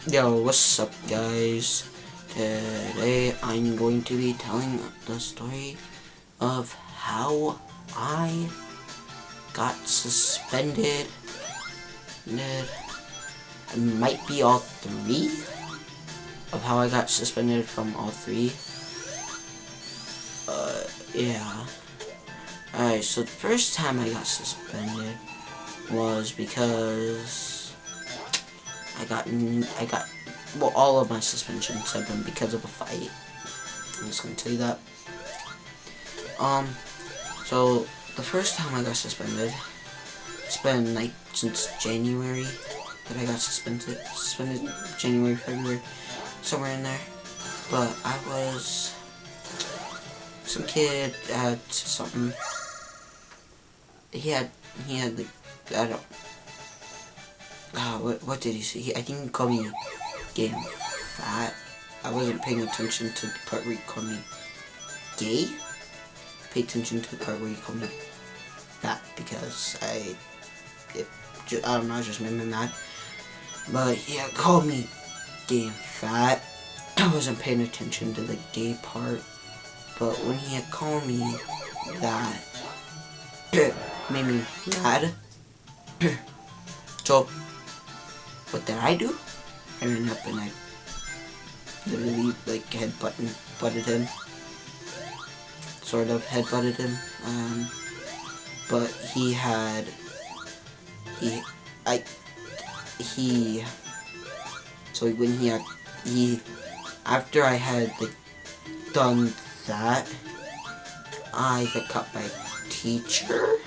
Yo, what's up, guys? Today I'm going to be telling the story of how I got suspended. It might be all three of how I got suspended from all three. Yeah. Alright, so the first time I got suspended was because well, all of my suspensions have been because of a fight. I'm just gonna tell you that. So the first time I got suspended, it's been like since January that I got suspended. January, February, somewhere in there. But I was some kid had something. He had like, I don't. What did he say? I think he called me getting fat. I wasn't paying attention to the part where he called me gay. Pay attention to the part where he called me fat because I don't know, it just made me mad. But yeah, called me gay and fat. I wasn't paying attention to the gay part. But when he had called me that, it made me mad. So what did I do? I ran up and I literally like butted him. Sort of headbutted him. But so when he after I had like done that, I got caught by a teacher.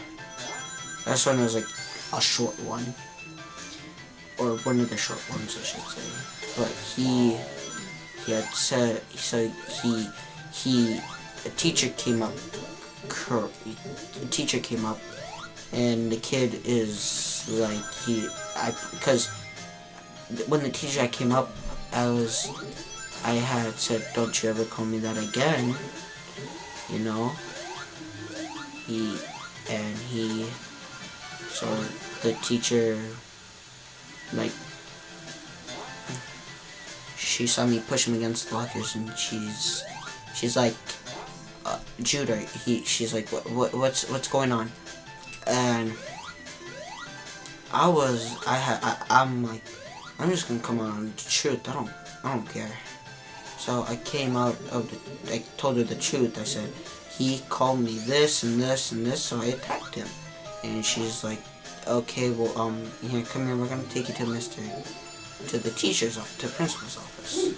That's when it was like a short one. Or one of the short ones, I should say. But he had said, so a teacher came up, and the kid is like, because when the teacher came up, I had said, don't you ever call me that again, you know. So the teacher, like, she saw me push him against the lockers, and she's like, Judah, she's like, what's going on? And I'm like, I'm just gonna come out on the truth. I don't care. So I came out of I told her the truth. I said, he called me this and this and this, so I attacked him. And she's like, okay, well, here, come here, we're gonna take you to the teacher's office, to the principal's office.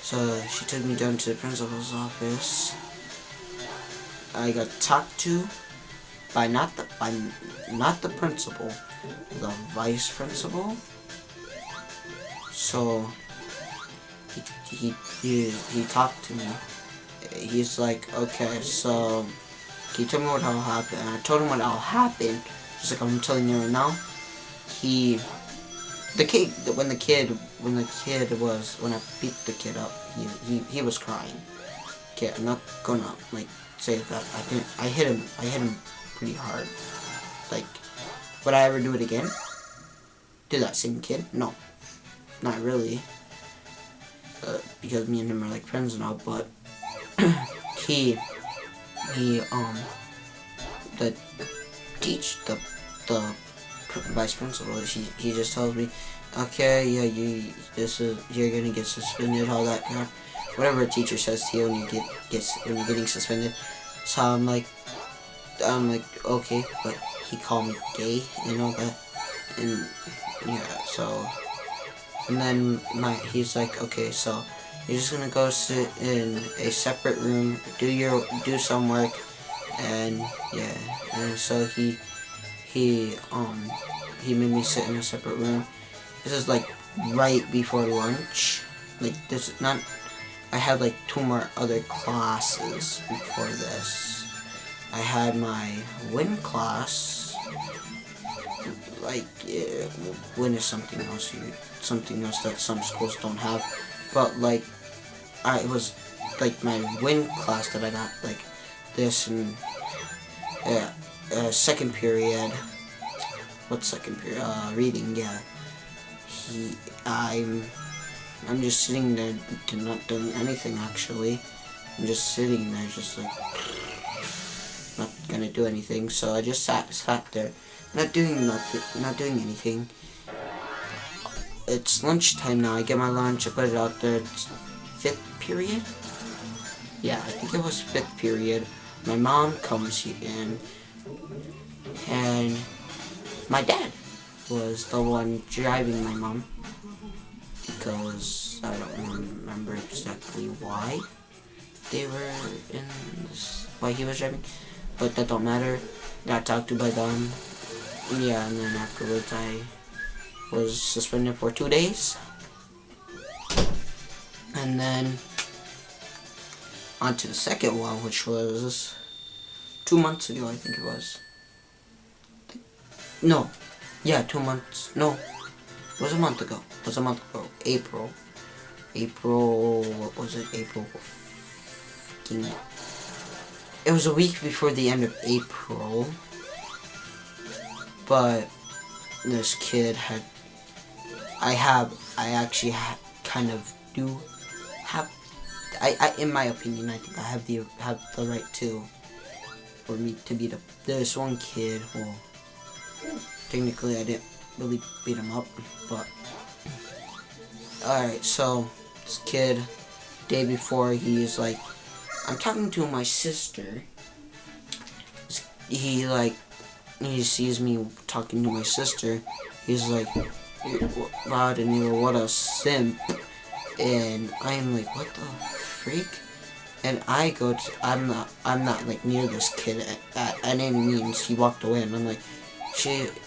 So she took me down to the principal's office. I got talked to by not the principal, the vice principal. So he talked to me. He's like, okay, so can you tell me what all happened? And I told him what all happened. Just like I'm telling you right now. When I beat the kid up, he was crying. Okay, I'm not gonna like say that I hit him pretty hard. Like, would I ever do it again? To that same kid? No, not really. Because me and him are like friends and all, but the vice principal, he just tells me, okay, yeah, you're gonna get suspended, all that crap, whatever a teacher says to you when you're getting suspended. So I'm like, okay, but he called me gay and all that, and yeah, so, and then he's like, okay, so you're just gonna go sit in a separate room, do some work, and yeah, and so he made me sit in a separate room. This is like right before lunch. Like, this is not, I had like 2 more other classes before this. I had my WIN class. Like, yeah, WIN is something else that some schools don't have. But like, it was like my WIN class that I got like this, and second period. What second period? Reading, yeah. I'm just sitting there, not doing anything actually. I'm just sitting there, just like not gonna do anything. So I just sat there, not doing nothing, not doing anything. It's lunchtime now. I get my lunch. I put it out there. It's 5th period. Yeah, I think it was 5th period. My mom comes in, and my dad was the one driving my mom, because I don't remember exactly why they were in this, why he was driving, but that don't matter. Got talked to by them. Yeah, and then afterwards I was suspended for 2 days, and then on to the second one, which was 2 months ago, I think it was. No, yeah, 2 months. No, it was a month ago. It was a month ago. April. What was it? April. It was a week before the end of April. But this kid had. I actually kind of do have. In my opinion, I think I have the right to, for me to beat up this one kid. Well, technically I didn't really beat him up, but alright, so this kid, day before, he's like, I'm talking to my sister. He sees me talking to my sister. He's like, Rod and you're what a simp. And I'm like, what the freak? And I go to, I'm not like near this kid at any means. He walked away, and I'm like,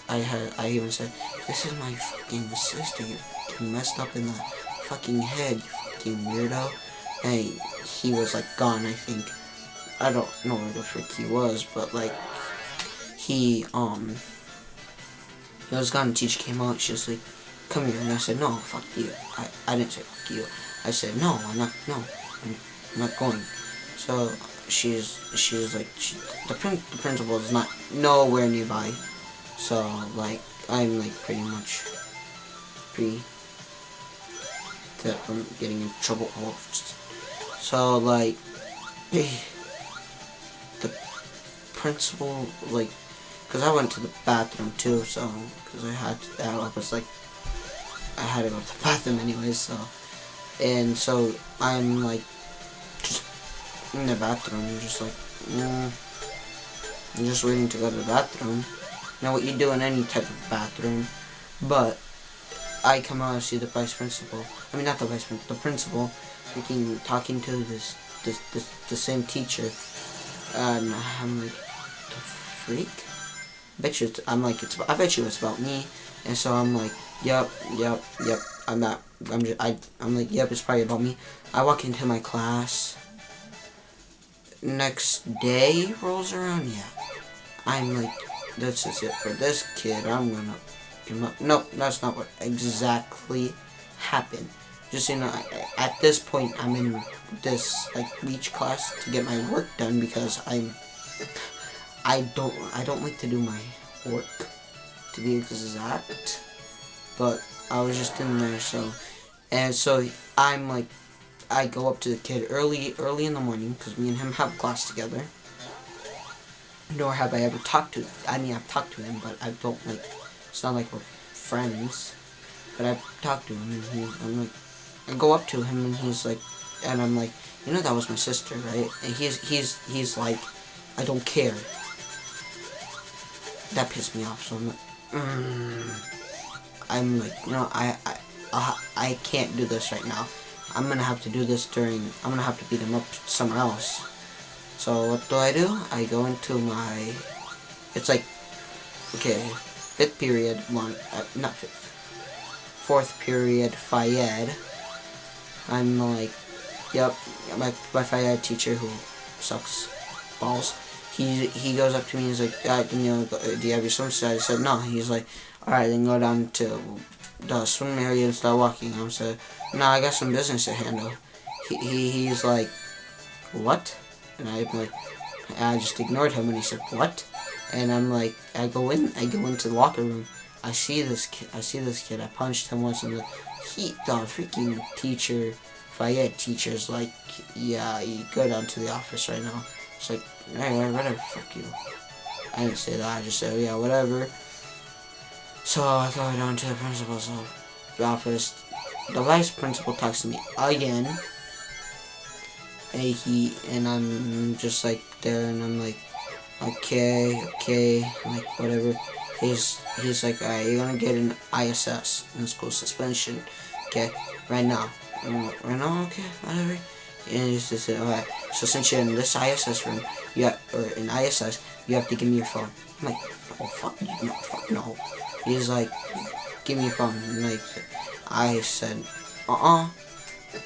I even said, this is my fucking sister. You're fucking messed up in the fucking head, you fucking weirdo. And he was like gone, I think. I don't know where the frick he was, but like, he was gone. The teacher came out. She was like, come here. And I said, no, fuck you. I didn't say fuck you. I said, no, I'm not going. So she was like, the principal is not nowhere nearby. So like, I'm like pretty much free from getting in trouble. So like, the principal, like, because I went to the bathroom too, so because I had to go to the bathroom anyways, so. And so I'm like just in the bathroom, just like, I'm just waiting to go to the bathroom. You know what you do in any type of bathroom. But I come out and see the vice principal. I mean, not the vice principal, the principal, freaking talking to the same teacher. And I'm like, the freak? I bet you it's about me. And so I'm like, yep. I'm like, yep, it's probably about me. I walk into my class. Next day rolls around, yeah. I'm like, this is it for this kid. I'm gonna give him up. Nope, that's not what exactly happened. Just, you know, at this point, I'm in this, like, leech class to get my work done because I don't like to do my work, to be exact. But I was just in there, so. And so I'm like, I go up to the kid early in the morning, because me and him have class together. Nor have I ever talked to him. I mean, I've talked to him, but I don't, like, it's not like we're friends. But I've talked to him, and I'm like, I go up to him, and he's like, and I'm like, you know that was my sister, right? And he's like, I don't care. That pissed me off, so I'm like, I'm like, you know, I can't do this right now. I'm gonna have to do this I'm gonna have to beat him up somewhere else. So what do? I go into my, it's like, okay, 5th period, not 5th, 4th period, Fayed. I'm like, yep, my Fayed teacher who sucks balls. He goes up to me, he's like, you know, do you have your swimsuit? I said, no. He's like, alright, then go down to the swim area and start walking. I said, no, I got some business to handle. He's like, what? And I'm like, I just ignored him, and he said, what? And I'm like, I go into the locker room. I see this kid. I punched him once, and the freaking teacher. If I get teachers like, yeah, you go down to the office right now. It's like, hey, whatever, fuck you. I didn't say that. I just said, yeah, whatever. So I go down to the principal's office. The vice principal talks to me again. And I'm just like there, and I'm like, okay, I'm like, whatever. He's like, alright, you're gonna get an ISS, in school suspension, okay, right now. Right now, okay, whatever. And he's just like, alright, so since you're in this ISS room, or in ISS, you have to give me your phone. I'm like, oh, fuck no. He's like, give me your phone. And like, I said, I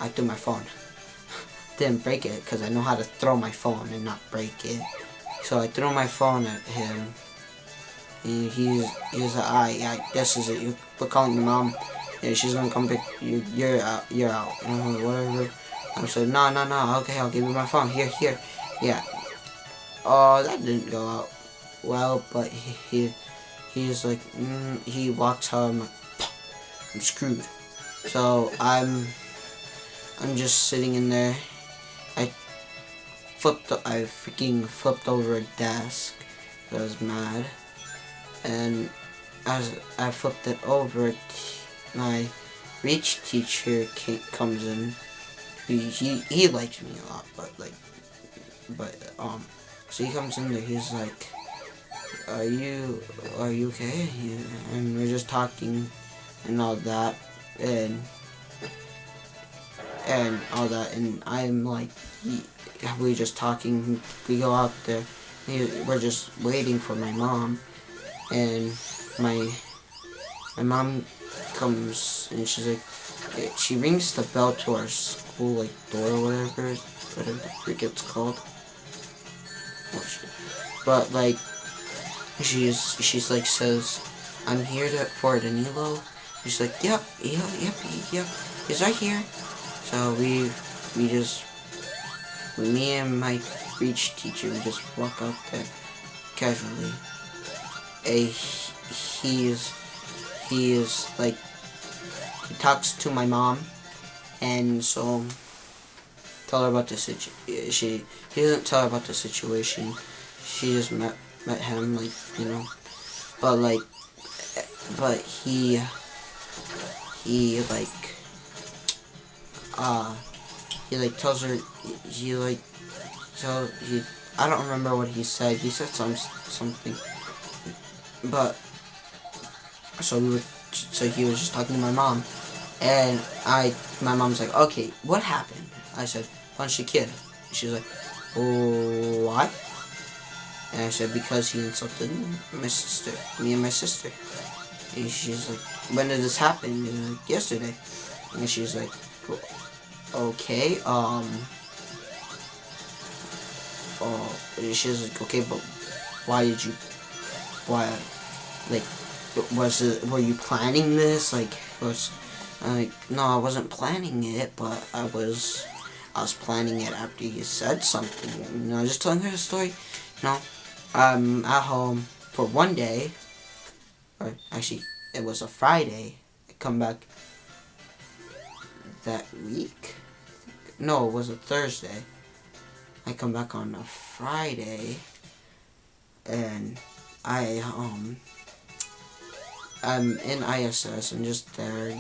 threw my phone. Didn't break it, because I know how to throw my phone and not break it. So I threw my phone at him. And he's like, this is it. We're calling your mom. Yeah, she's gonna come pick you. You're out. And I'm like, whatever. I said, no. Okay, I'll give you my phone. Here. Yeah. Oh, that didn't go out well. But he's like, he walks out. I'm like, I'm screwed. So I'm just sitting in there. I freaking flipped over a desk. I was mad. And as I flipped it over, my reach teacher comes in. He likes me a lot, so he comes in there. He's like, are you okay? And we're just talking and all that, and all that, and I'm like, we're just talking. We go out there. We're just waiting for my mom. And my mom comes, and she's like, she rings the bell to our school, like, door or whatever the freak it's called. But like, she's like, says, I'm here for Danilo. She's like, yep, he's right here. So me and my reach teacher, we just walk out there casually. He is like, he talks to my mom, and so tell her about the situation. He doesn't tell her about the situation. She just met him, like, but he tells her, I don't remember what he said. He said something. But so he was just talking to my mom, and my mom's like, okay, what happened? I said, punch the kid. She's like, oh, what? And I said, because he insulted me and my sister. And she's like, when did this happen? And like, yesterday. And she's like, okay, she's like, okay, but why, like, were you planning this? Like, I'm like, no, I wasn't planning it, but I was planning it after you said something. Just telling her the story. I'm at home for one day, or actually, it was a Friday. I come back that week. No, it was a Thursday. I come back on a Friday, and I'm in ISS and just there, a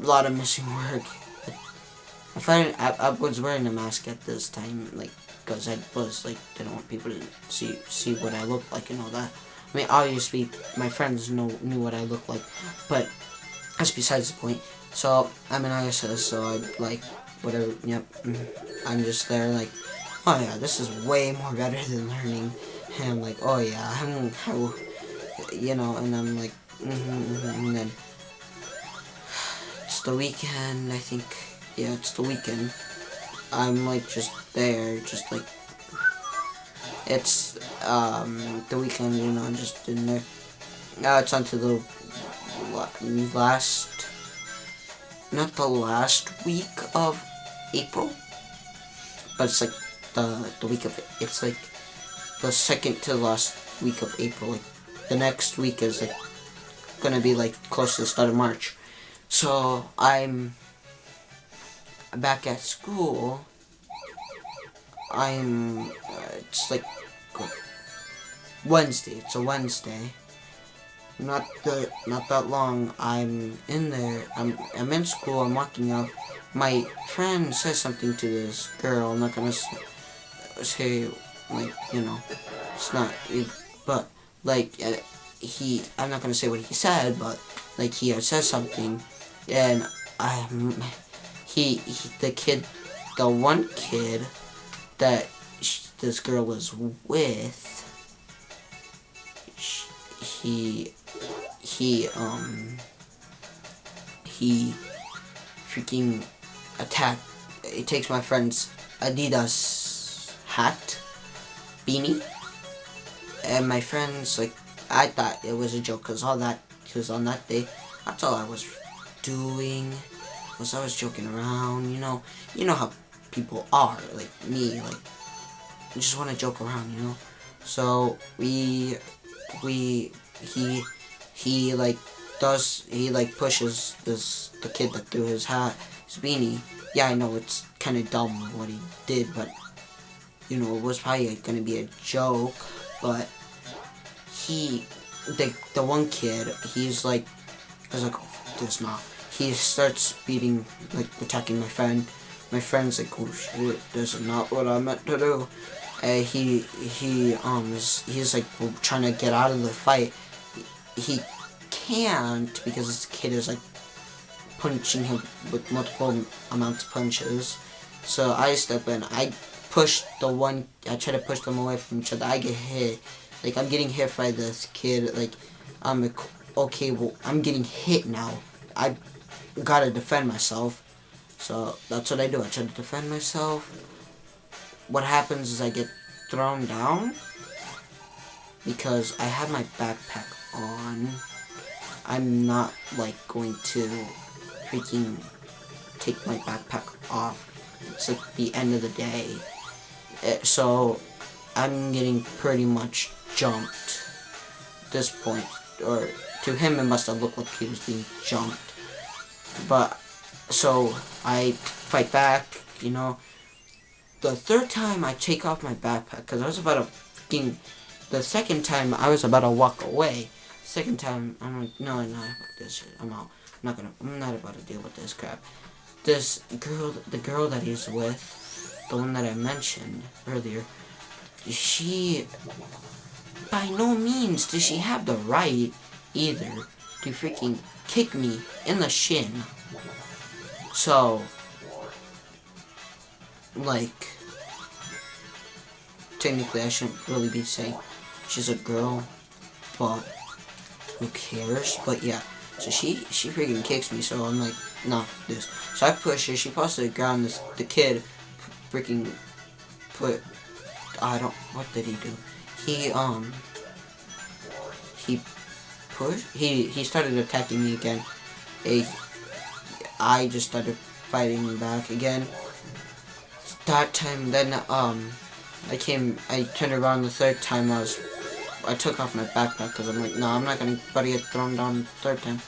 lot of missing work. I was wearing a mask at this time, like, because I was like, didn't want people to see what I looked like and all that. I mean, obviously my friends knew what I looked like, but that's besides the point. So I'm in ISS, so I like whatever. Yep, I'm just there like, oh yeah, this is way more better than learning. And I'm like, oh yeah, and I'm like, and then it's the weekend, I think. Yeah, it's the weekend. I'm like just there, just like, it's the weekend, I'm just in there. Now it's on to the not the last week of April, but it's like the week of it. It's like the second to last week of April, like the next week is like gonna be like close to the start of March. So I'm back at school. It's like Wednesday. It's a Wednesday. Not that long. I'm in there. I'm in school. I'm walking out. My friend says something to this girl. I'm not gonna say like, you know, it's not. But like I'm not gonna say what he said, but like he had said something, and the one kid that this girl was with, he freaking attacked. He takes my friend's Adidas hat, beanie, and my friend's like, I thought it was a joke because on that day, that's all I was doing. Was I was joking around, you know how people are, like me, like you just want to joke around, you know. So he pushes the kid that threw his hat, his beanie. Yeah, I know it's kind of dumb what he did, but you know it was probably gonna be a joke. But the one kid, he's like, I was like, oh, this now. He starts attacking my friend. My friend's like, oh shit, this is not what I meant to do. He's like trying to get out of the fight. He can't because this kid is like punching him with multiple amounts of punches. So I step in. I try to push them away from each other. I get hit. Like I'm getting hit by this kid. Like I'm like, okay, well I'm getting hit now. I gotta defend myself. So that's what I do. I try to defend myself. What happens is I get thrown down because I have my backpack on. I'm not like going to freaking take my backpack off. It's like the end of the day. So I'm getting pretty much jumped at this point. Or to him it must have looked like he was being jumped. But so I fight back, you know. The third time I take off my backpack, because I was about to the second time I was about to walk away. Second time I'm like, no, fuck this shit. I'm out. I'm not about to deal with this crap. This girl, the girl that he's with, the one that I mentioned earlier, she, by no means does she have the right either to freaking kick me in the shin. So, like, technically I shouldn't really be saying she's a girl, but who cares? But yeah, so she freaking kicks me, so I'm like, nah, this. So I push her, she falls to the ground, the kid freaking what did he do? He started attacking me again. I just started fighting back again. That time, then I turned around the third time. I took off my backpack because I'm like, no, I'm not gonna get thrown down the third time,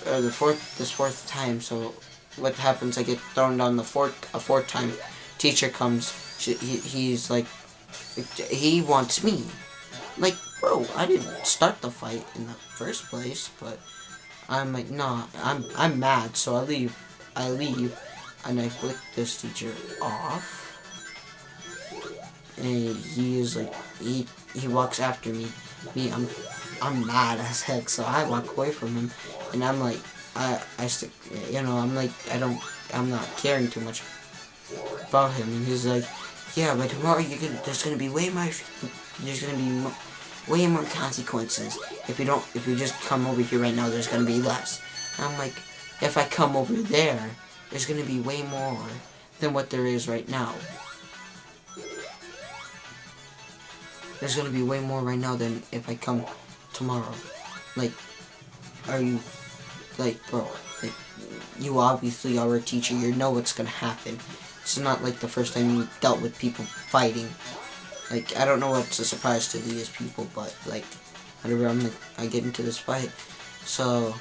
or this fourth time. So what happens? I get thrown down a fourth time. Teacher comes. He's like, he wants me. Like, bro, I didn't start the fight in the first place, but I'm like, nah, I'm mad, so I leave, and I flick this teacher off, and he is like, he walks after me, I'm mad as heck, so I walk away from him, and I'm like, I'm like, I'm not caring too much about him, and he's like, yeah, but tomorrow there's gonna be way more consequences. If you just come over here right now, there's gonna be less. And I'm like, if I come over there, there's gonna be way more than what there is right now. There's gonna be way more right now than if I come tomorrow. Like, are you, like, bro, like, you obviously are a teacher, you know what's gonna happen. It's not like the first time you dealt with people fighting. Like, I don't know what's a surprise to these people, but, like, whatever. I get into this fight. So